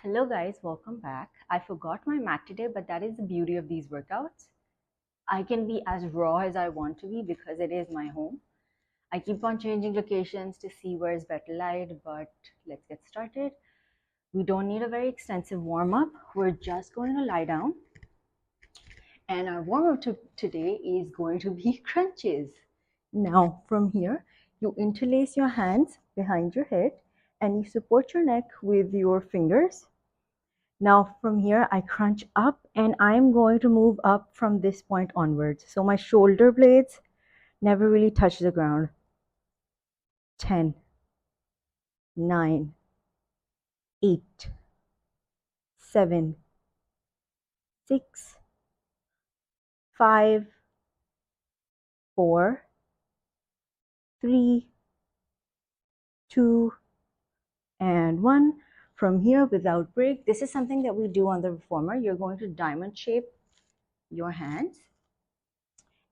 Hello guys, welcome back. I forgot my mat today, but that is the beauty of these workouts. I can be as raw as I want to be because it is my home. I keep on changing locations to see where is better light, but let's get started. We don't need a very extensive warm up. We're just going to lie down. And our warm up today is going to be crunches. Now, from here, you interlace your hands behind your head and you support your neck with your fingers. Now from here, I crunch up and I'm going to move up from this point onwards. So my shoulder blades never really touch the ground. 10, 9, 8, 7, 6, 5, 4, 3, 2, and 1. From here, without break, this is something that we do on the reformer. You're going to diamond shape your hands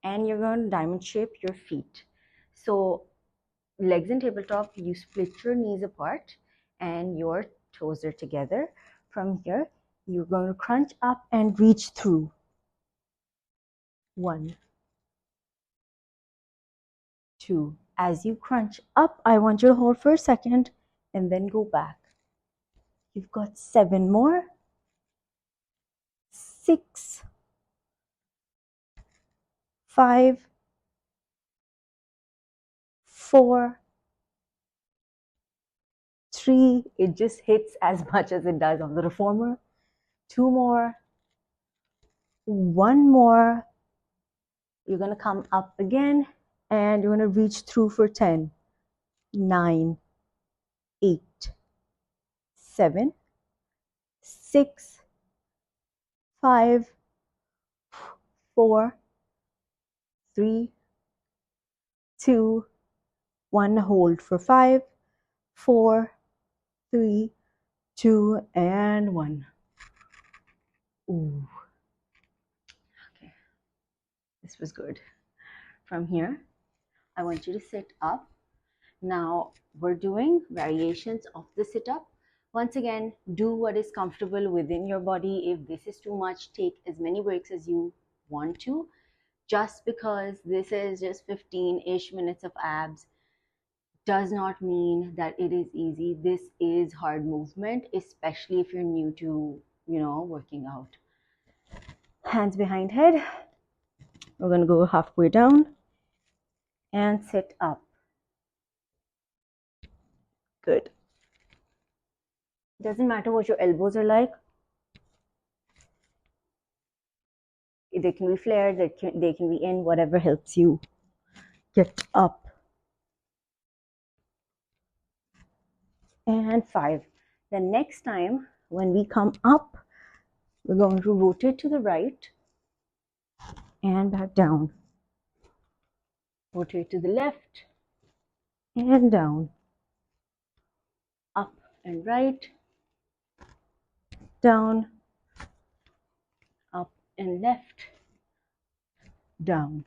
and you're going to diamond shape your feet. So legs in tabletop, you split your knees apart and your toes are together. From here, you're going to crunch up and reach through. 1, 2. As you crunch up, I want you to hold for a second and then go back. You've got 7 more. 6, 5, 4, 3. It just hits as much as it does on the reformer. 2 more. 1 more. You're going to come up again and you're going to reach through for 10, 9, 8, 7, 6, 5, 4, 3, 2, 1. Hold for 5, 4, 3, 2, and 1. Ooh. Okay, this was good. From here, I want you to sit up. Now we're doing variations of the sit-up. Once again, do what is comfortable within your body. If this is too much, take as many breaks as you want to. Just because this is just 15-ish minutes of abs does not mean that it is easy. This is hard movement, especially if you're new to, working out. Hands behind head. We're going to go halfway down and sit up. Good. Doesn't matter what your elbows are like. They can be flared, they can be in, whatever helps you get up. And 5. The next time when we come up, we're going to rotate to the right and back down. Rotate to the left and down. Up and right. Down. Up and left. Down.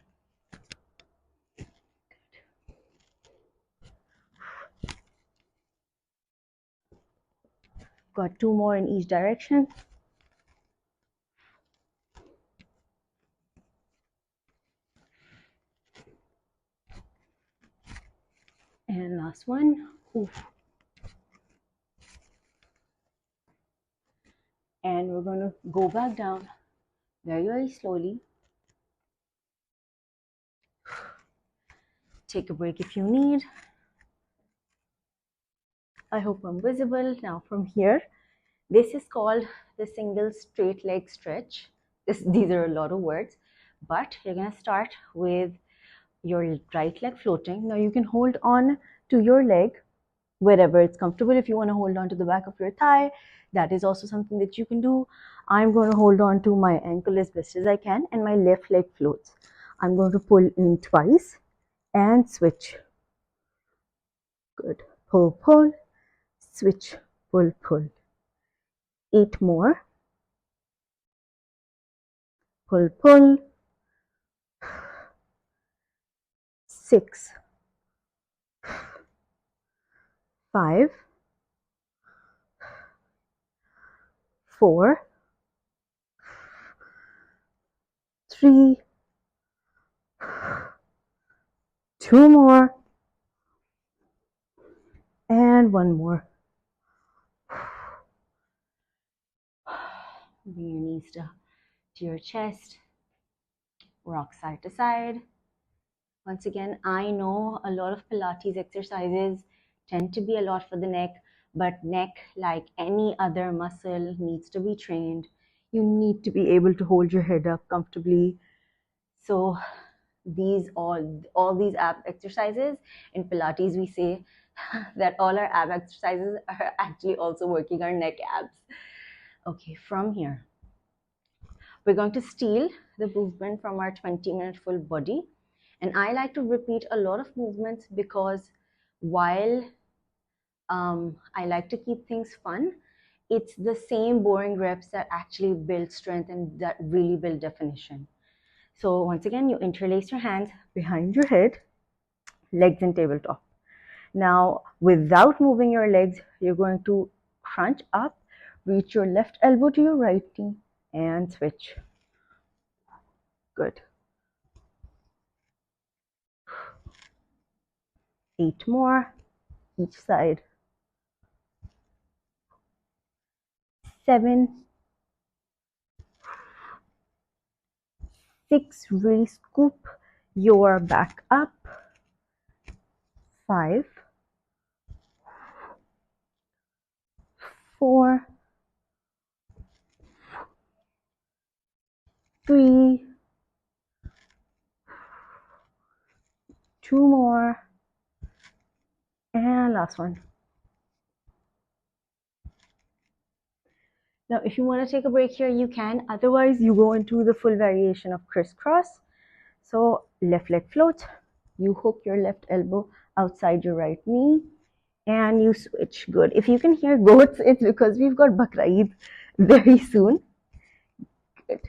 Got 2 more in each direction. And last one. Oof. And we're going to go back down very, very slowly. Take a break if you need. I hope I'm visible. Now from here, this is called the single straight leg stretch. These are a lot of words, but you're going to start with your right leg floating. Now you can hold on to your leg wherever it's comfortable. If you want to hold on to the back of your thigh, that is also something that you can do. I'm going to hold on to my ankle as best as I can and my left leg floats. I'm going to pull in twice and switch. Good. Pull, pull, switch, pull, pull. 8 more. Pull, pull. 6, 5, 4, 3, 2 more, and 1 more. Bring your knees to your chest. Rock side to side. Once again, I know a lot of Pilates exercises tend to be a lot for the neck, but neck, like any other muscle, needs to be trained. You need to be able to hold your head up comfortably. So all these ab exercises in Pilates, we say that all our ab exercises are actually also working our neck abs. Okay, from here, we're going to steal the movement from our 20-minute full body. And I like to repeat a lot of movements because while I like to keep things fun, it's the same boring reps that actually build strength and that really build definition. So once again, you interlace your hands behind your head, legs in tabletop. Now, without moving your legs, you're going to crunch up, reach your left elbow to your right knee, and switch. Good. 8 more each side. 7, 6, really scoop your back up. 5, 4, 3, 2 more, and last one. Now, if you want to take a break here, you can. Otherwise, you go into the full variation of crisscross. So, left leg floats. You hook your left elbow outside your right knee, and you switch. Good. If you can hear goats, it's because we've got Bakra Eid very soon. Good.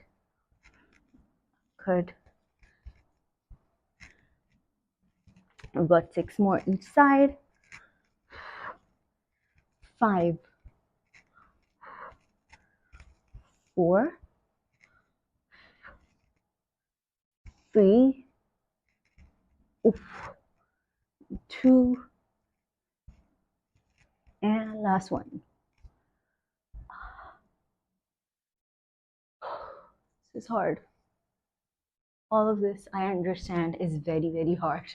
Good. I've got 6 more each side. 5, 4, 3, 2, and last one. This is hard. All of this, I understand, is very, very hard.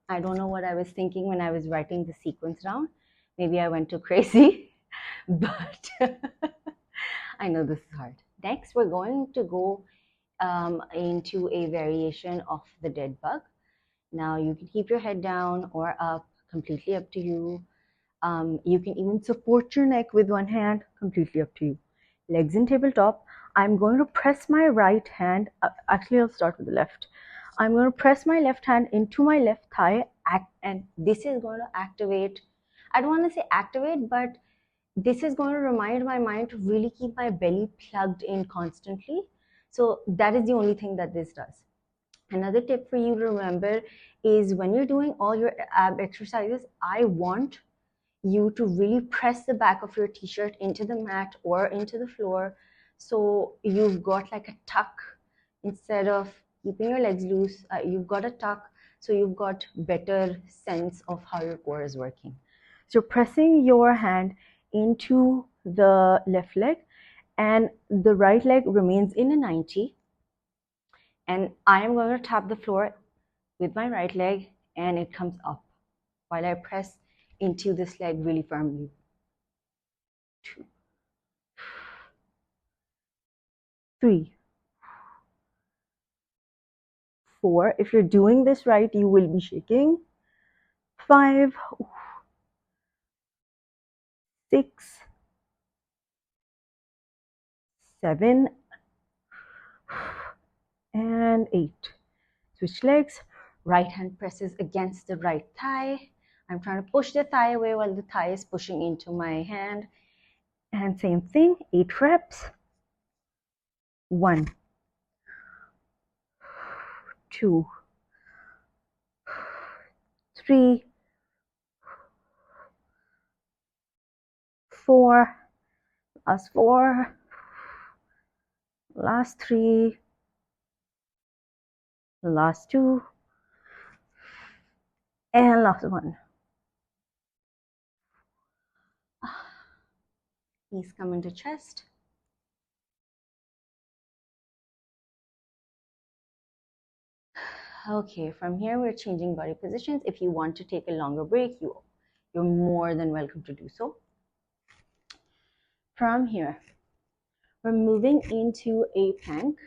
I don't know what I was thinking when I was writing the sequence down. Maybe I went too crazy, but I know this is hard. Next, we're going to go into a variation of the dead bug. Now, you can keep your head down or up, completely up to you. You can even support your neck with one hand, completely up to you. Legs in tabletop. I'm going to press my right hand. Actually, I'll start with the left. I'm going to press my left hand into my left thigh, and this is going to activate. I don't want to say activate, but this is going to remind my mind to really keep my belly plugged in constantly. So that is the only thing that this does. Another tip for you to remember is when you're doing all your ab exercises, I want you to really press the back of your t-shirt into the mat or into the floor, so you've got like a tuck instead of keeping your legs loose. You've got a tuck, so you've got better sense of how your core is working. So pressing your hand into the left leg, and the right leg remains in a 90, and I am going to tap the floor with my right leg, and it comes up while I press into this leg really firmly. 2, 3, 4. If you're doing this right, you will be shaking. 5, 6, 7, and 8. Switch legs. Right hand presses against the right thigh. I'm trying to push the thigh away while the thigh is pushing into my hand. And same thing, 8 reps. 1, 2, 3, 4, Last 4, last 3, last 2, and last 1. Knees come into chest. Okay, from here we're changing body positions. If you want to take a longer break, you're more than welcome to do so. From here, we're moving into a plank.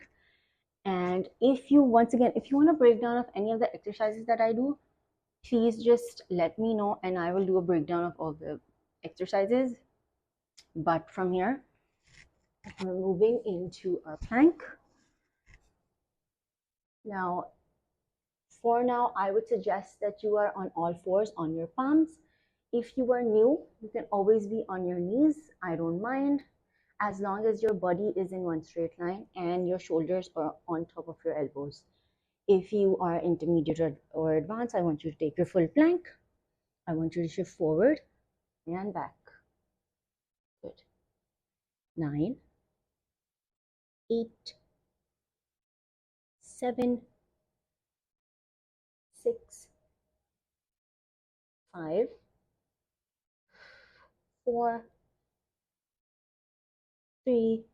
And if you want a breakdown of any of the exercises that I do, please just let me know and I will do a breakdown of all the exercises. But from here, we're moving into our plank. Now, for now, I would suggest that you are on all fours on your palms. If you are new, you can always be on your knees. I don't mind, as long as your body is in one straight line and your shoulders are on top of your elbows. If you are intermediate or advanced, I want you to take your full plank. I want you to shift forward and back. Good. 9, 8, 7, 6, 5, 4, 3,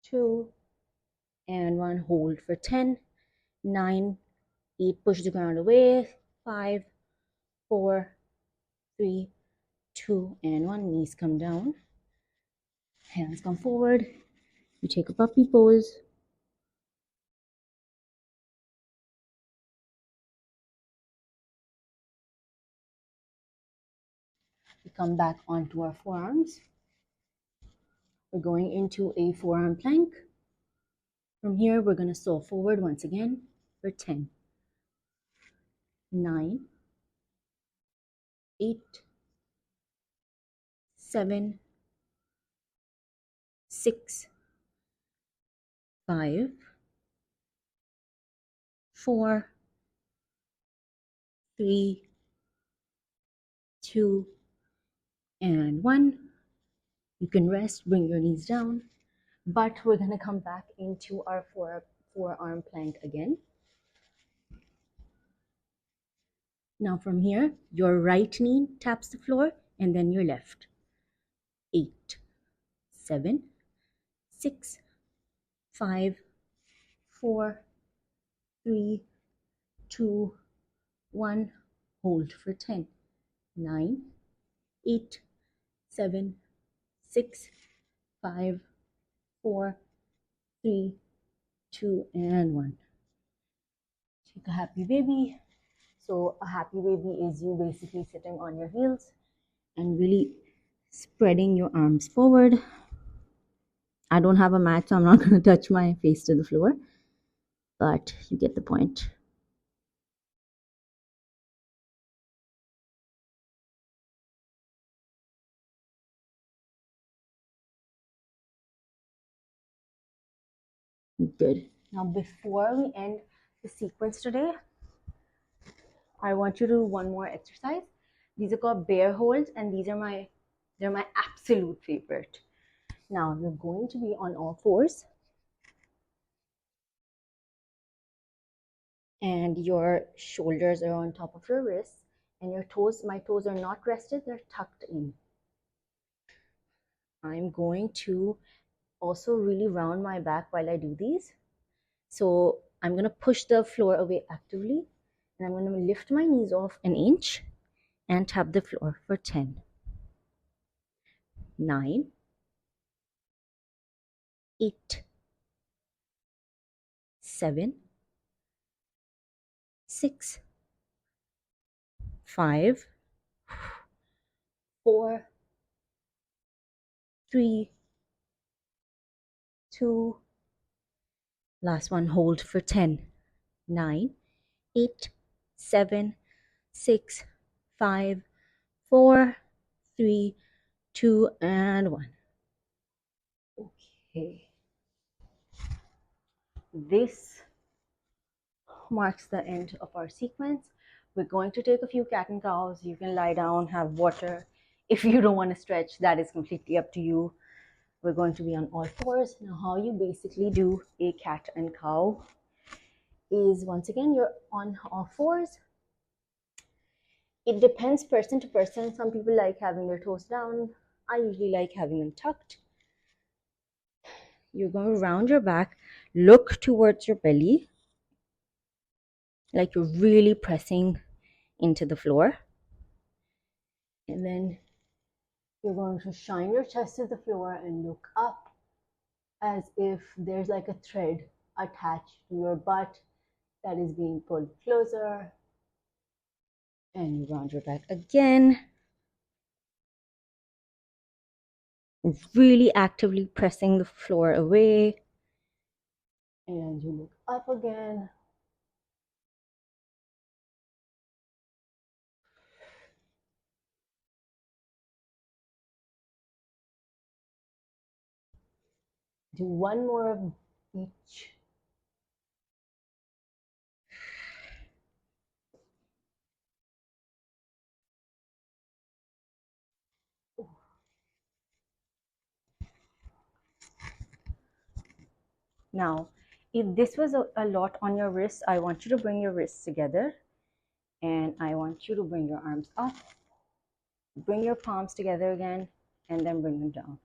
2, and 1. Hold for 10, 9, 8, push the ground away, 5, 4, 3, 2, and 1. Knees come down, hands come forward. You take a puppy pose. We come back onto our forearms. We're going into a forearm plank. From here, we're going to saw forward once again for 10, 9, 8, 7, 6, 5, 4, 3, 2, and 1. You can rest, bring your knees down, but we're going to come back into our forearm plank again. Now from here, your right knee taps the floor and then your left. 8, 7, 6, 5, 4, 3, 2, 1. Hold for 10, 9, 8, 7, 6, 5, 4, 3, 2, and 1. Take a happy baby. So a happy baby is you basically sitting on your heels and really spreading your arms forward. I don't have a mat, so I'm not going to touch my face to the floor, but you get the point. Good. Now before we end the sequence today, I want you to do one more exercise. These are called bear holds, and they're my absolute favorite. Now you're going to be on all fours and your shoulders are on top of your wrists and your toes, my toes are not rested, they're tucked in. I'm going to also really round my back while I do these. So I'm going to push the floor away actively and I'm going to lift my knees off an inch and tap the floor for 10, 9, 8, 7, 6, 5, 4, 3, 2, last one, hold for 10, 9, 8, 7, 6, 5, 4, 3, 2, and 1. Okay. This marks the end of our sequence. We're going to take a few cat and cows. You can lie down, have water. If you don't want to stretch, that is completely up to you. We're going to be on all fours. Now, how you basically do a cat and cow is, once again, you're on all fours. It depends person to person. Some people like having their toes down. I usually like having them tucked. You're going to round your back, look towards your belly, like you're really pressing into the floor. And then you're going to shine your chest to the floor and look up as if there's like a thread attached to your butt that is being pulled closer. And you round your back again, really actively pressing the floor away. And you look up again. Do one more of each. Now, if this was a lot on your wrists, I want you to bring your wrists together and I want you to bring your arms up, bring your palms together again, and then bring them down.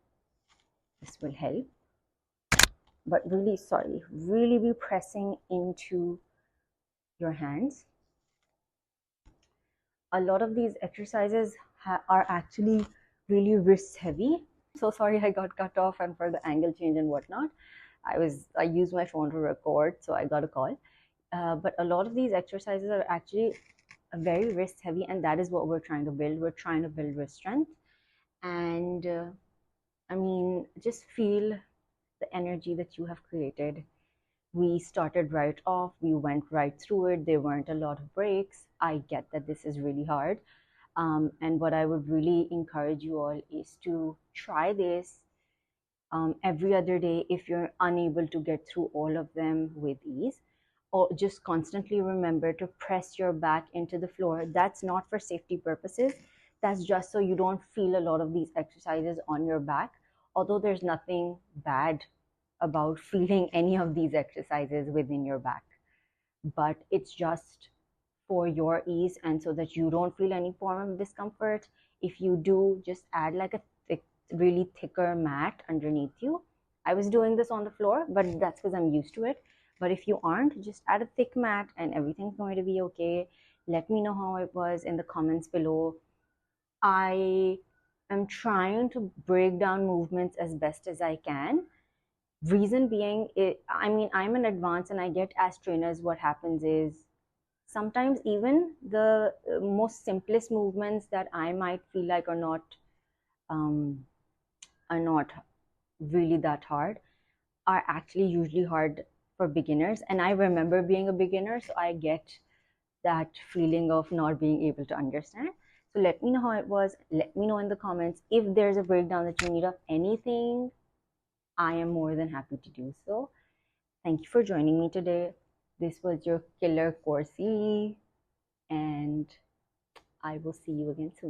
This will help. But really be pressing into your hands. A lot of these exercises are actually really wrist heavy. So sorry I got cut off and for the angle change and whatnot. I used my phone to record, so I got a call. But a lot of these exercises are actually very wrist heavy, and that is what we're trying to build. We're trying to build wrist strength. And I mean, just feel the energy that you have created. We started right off, we went right through it. There weren't a lot of breaks. I get that this is really hard. And what I would really encourage you all is to try this every other day if you're unable to get through all of them with ease. Or just constantly remember to press your back into the floor. That's not for safety purposes. That's just so you don't feel a lot of these exercises on your back. Although there's nothing bad about feeling any of these exercises within your back, but it's just for your ease and so that you don't feel any form of discomfort. If you do, just add like a really thicker mat underneath you. I was doing this on the floor, but that's because I'm used to it. But if you aren't, just add a thick mat and everything's going to be okay. Let me know how it was in the comments below. I am trying to break down movements as best as I can. Reason being, I mean, I'm an advanced and I get as trainers, what happens is sometimes even the most simplest movements that I might feel like um, are not really that hard are actually usually hard for beginners. And I remember being a beginner, so I get that feeling of not being able to understand. So let me know how it was. Let me know in the comments. If there's a breakdown that you need of anything, I am more than happy to do so. Thank you for joining me today. This was your Killer Corsi, and I will see you again soon.